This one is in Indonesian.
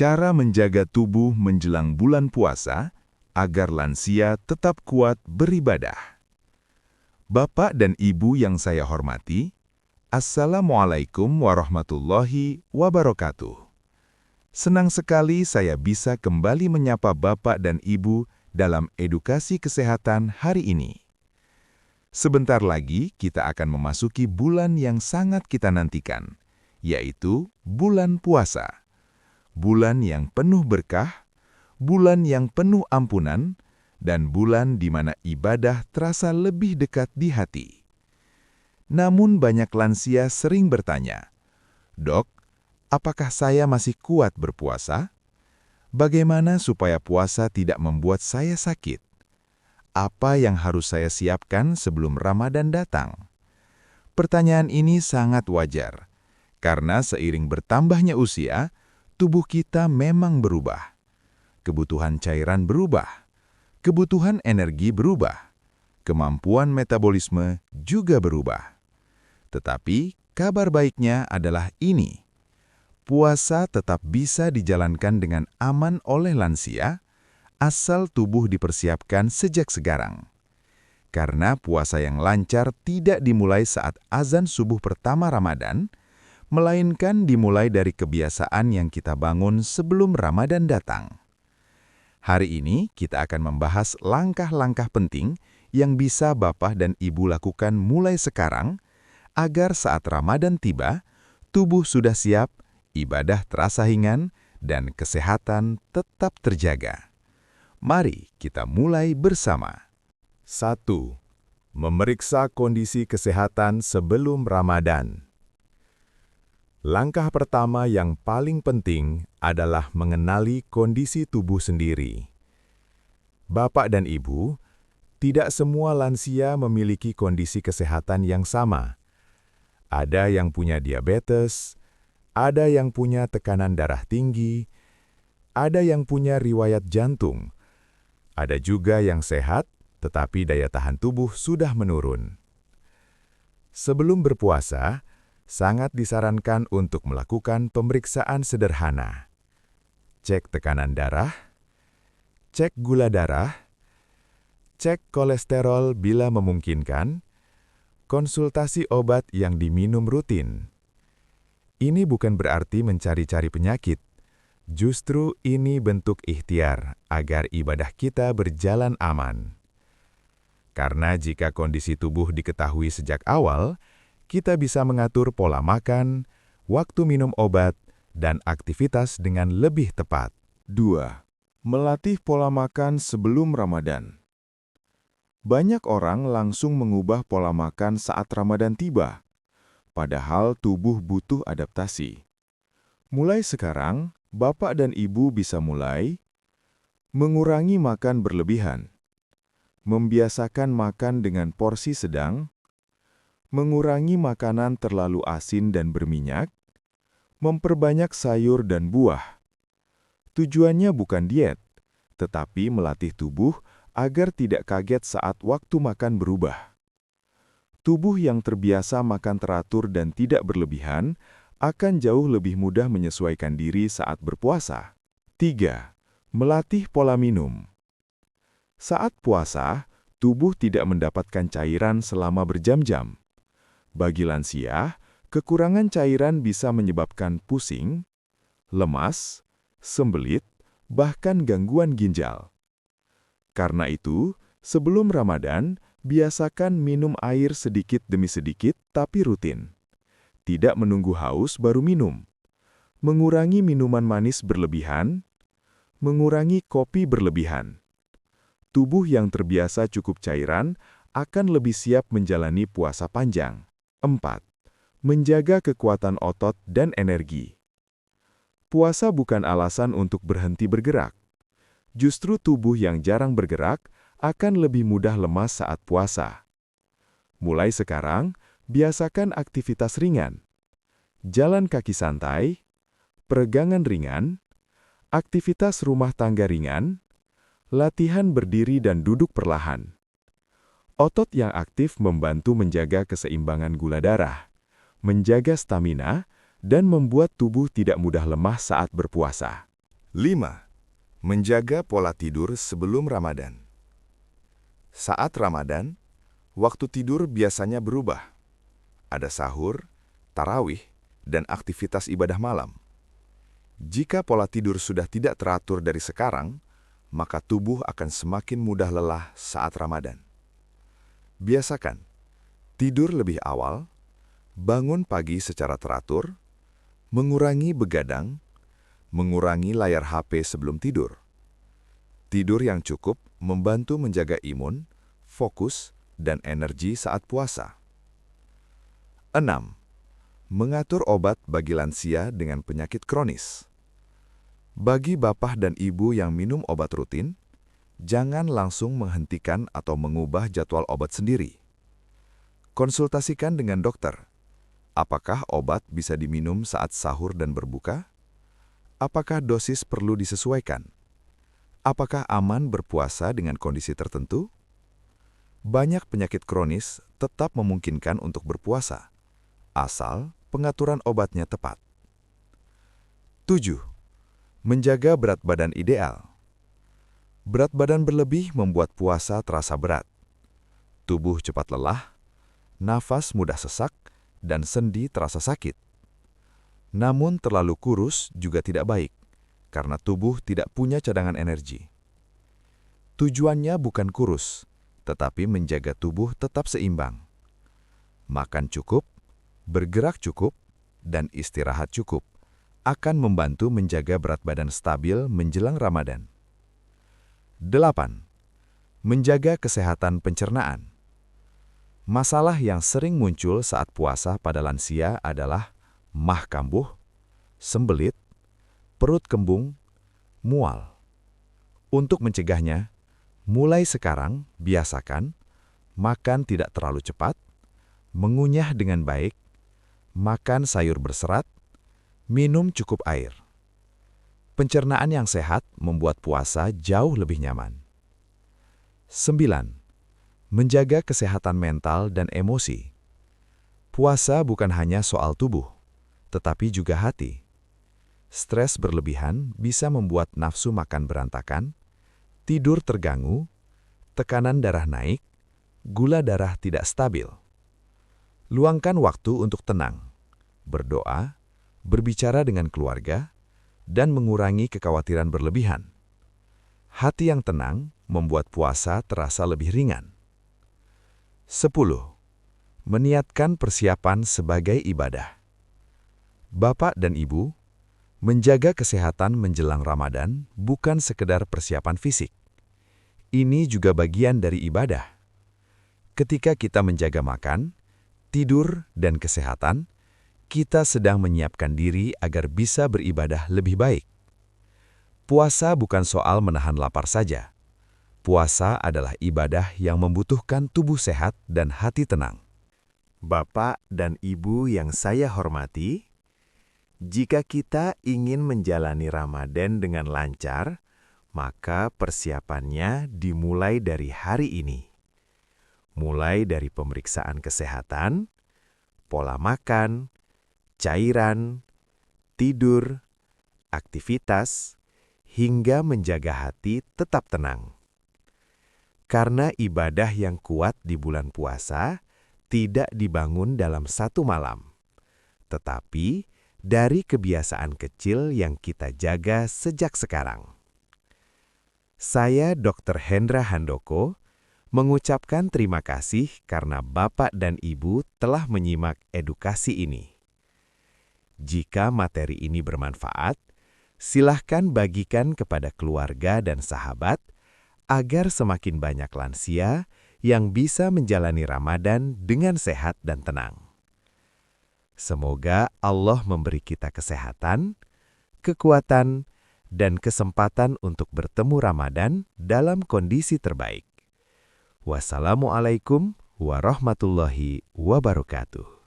Cara menjaga tubuh menjelang bulan puasa agar lansia tetap kuat beribadah. Bapak dan Ibu yang saya hormati, Assalamualaikum warahmatullahi wabarakatuh. Senang sekali saya bisa kembali menyapa Bapak dan Ibu dalam edukasi kesehatan hari ini. Sebentar lagi kita akan memasuki bulan yang sangat kita nantikan, yaitu bulan puasa. Bulan yang penuh berkah, bulan yang penuh ampunan, dan bulan di mana ibadah terasa lebih dekat di hati. Namun banyak lansia sering bertanya, "Dok, apakah saya masih kuat berpuasa? Bagaimana supaya puasa tidak membuat saya sakit? Apa yang harus saya siapkan sebelum Ramadan datang?" Pertanyaan ini sangat wajar, karena seiring bertambahnya usia, tubuh kita memang berubah. Kebutuhan cairan berubah, kebutuhan energi berubah, kemampuan metabolisme juga berubah. Tetapi kabar baiknya adalah ini. Puasa tetap bisa dijalankan dengan aman oleh lansia, asal tubuh dipersiapkan sejak sekarang. Karena puasa yang lancar tidak dimulai saat azan subuh pertama Ramadan, melainkan dimulai dari kebiasaan yang kita bangun sebelum Ramadan datang. Hari ini kita akan membahas langkah-langkah penting yang bisa Bapak dan Ibu lakukan mulai sekarang, agar saat Ramadan tiba, tubuh sudah siap, ibadah terasa ringan, dan kesehatan tetap terjaga. Mari kita mulai bersama. 1. Memeriksa kondisi kesehatan sebelum Ramadan. Langkah pertama yang paling penting adalah mengenali kondisi tubuh sendiri. Bapak dan Ibu, tidak semua lansia memiliki kondisi kesehatan yang sama. Ada yang punya diabetes, ada yang punya tekanan darah tinggi, ada yang punya riwayat jantung, ada juga yang sehat, tetapi daya tahan tubuh sudah menurun. Sebelum berpuasa, sangat disarankan untuk melakukan pemeriksaan sederhana. Cek tekanan darah, cek gula darah, cek kolesterol bila memungkinkan, konsultasi obat yang diminum rutin. Ini bukan berarti mencari-cari penyakit, justru ini bentuk ikhtiar agar ibadah kita berjalan aman. Karena jika kondisi tubuh diketahui sejak awal, kita bisa mengatur pola makan, waktu minum obat, dan aktivitas dengan lebih tepat. 2. Melatih pola makan sebelum Ramadan. Banyak orang langsung mengubah pola makan saat Ramadan tiba, padahal tubuh butuh adaptasi. Mulai sekarang, Bapak dan Ibu bisa mulai mengurangi makan berlebihan, membiasakan makan dengan porsi sedang, mengurangi makanan terlalu asin dan berminyak, memperbanyak sayur dan buah. Tujuannya bukan diet, tetapi melatih tubuh agar tidak kaget saat waktu makan berubah. Tubuh yang terbiasa makan teratur dan tidak berlebihan akan jauh lebih mudah menyesuaikan diri saat berpuasa. 3. Melatih pola minum. Saat puasa, tubuh tidak mendapatkan cairan selama berjam-jam. Bagi lansia, kekurangan cairan bisa menyebabkan pusing, lemas, sembelit, bahkan gangguan ginjal. Karena itu, sebelum Ramadan, biasakan minum air sedikit demi sedikit tapi rutin. Tidak menunggu haus baru minum. Mengurangi minuman manis berlebihan, mengurangi kopi berlebihan. Tubuh yang terbiasa cukup cairan akan lebih siap menjalani puasa panjang. 4. Menjaga kekuatan otot dan energi. Puasa bukan alasan untuk berhenti bergerak. Justru tubuh yang jarang bergerak akan lebih mudah lemas saat puasa. Mulai sekarang, biasakan aktivitas ringan. Jalan kaki santai, peregangan ringan, aktivitas rumah tangga ringan, latihan berdiri dan duduk perlahan. Otot yang aktif membantu menjaga keseimbangan gula darah, menjaga stamina, dan membuat tubuh tidak mudah lemah saat berpuasa. 5. Menjaga pola tidur sebelum Ramadan. Saat Ramadan, waktu tidur biasanya berubah. Ada sahur, tarawih, dan aktivitas ibadah malam. Jika pola tidur sudah tidak teratur dari sekarang, maka tubuh akan semakin mudah lelah saat Ramadan. Biasakan tidur lebih awal, bangun pagi secara teratur, mengurangi begadang, mengurangi layar HP sebelum tidur. Tidur yang cukup membantu menjaga imun, fokus, dan energi saat puasa. 6. Mengatur obat bagi lansia dengan penyakit kronis. Bagi bapak dan ibu yang minum obat rutin, jangan langsung menghentikan atau mengubah jadwal obat sendiri. Konsultasikan dengan dokter. Apakah obat bisa diminum saat sahur dan berbuka? Apakah dosis perlu disesuaikan? Apakah aman berpuasa dengan kondisi tertentu? Banyak penyakit kronis tetap memungkinkan untuk berpuasa, asal pengaturan obatnya tepat. 7. Menjaga berat badan ideal. Berat badan berlebih membuat puasa terasa berat. Tubuh cepat lelah, nafas mudah sesak, dan sendi terasa sakit. Namun terlalu kurus juga tidak baik, karena tubuh tidak punya cadangan energi. Tujuannya bukan kurus, tetapi menjaga tubuh tetap seimbang. Makan cukup, bergerak cukup, dan istirahat cukup akan membantu menjaga berat badan stabil menjelang Ramadan. 8. Menjaga kesehatan pencernaan. Masalah yang sering muncul saat puasa pada lansia adalah mah kambuh, sembelit, perut kembung, mual. Untuk mencegahnya, mulai sekarang biasakan makan tidak terlalu cepat, mengunyah dengan baik, makan sayur berserat, minum cukup air. Pencernaan yang sehat membuat puasa jauh lebih nyaman. 9. Menjaga kesehatan mental dan emosi. Puasa bukan hanya soal tubuh, tetapi juga hati. Stres berlebihan bisa membuat nafsu makan berantakan, tidur terganggu, tekanan darah naik, gula darah tidak stabil. Luangkan waktu untuk tenang, berdoa, berbicara dengan keluarga, dan mengurangi kekhawatiran berlebihan. Hati yang tenang membuat puasa terasa lebih ringan. 10. Meniatkan persiapan sebagai ibadah. Bapak dan Ibu, menjaga kesehatan menjelang Ramadan bukan sekedar persiapan fisik. Ini juga bagian dari ibadah. Ketika kita menjaga makan, tidur, dan kesehatan, kita sedang menyiapkan diri agar bisa beribadah lebih baik. Puasa bukan soal menahan lapar saja. Puasa adalah ibadah yang membutuhkan tubuh sehat dan hati tenang. Bapak dan Ibu yang saya hormati, jika kita ingin menjalani Ramadan dengan lancar, maka persiapannya dimulai dari hari ini. Mulai dari pemeriksaan kesehatan, pola makan, cairan, tidur, aktivitas, hingga menjaga hati tetap tenang. Karena ibadah yang kuat di bulan puasa tidak dibangun dalam satu malam, tetapi dari kebiasaan kecil yang kita jaga sejak sekarang. Saya Dr. Hendra Handoko mengucapkan terima kasih karena Bapak dan Ibu telah menyimak edukasi ini. Jika materi ini bermanfaat, silahkan bagikan kepada keluarga dan sahabat agar semakin banyak lansia yang bisa menjalani Ramadan dengan sehat dan tenang. Semoga Allah memberi kita kesehatan, kekuatan, dan kesempatan untuk bertemu Ramadan dalam kondisi terbaik. Wassalamualaikum warahmatullahi wabarakatuh.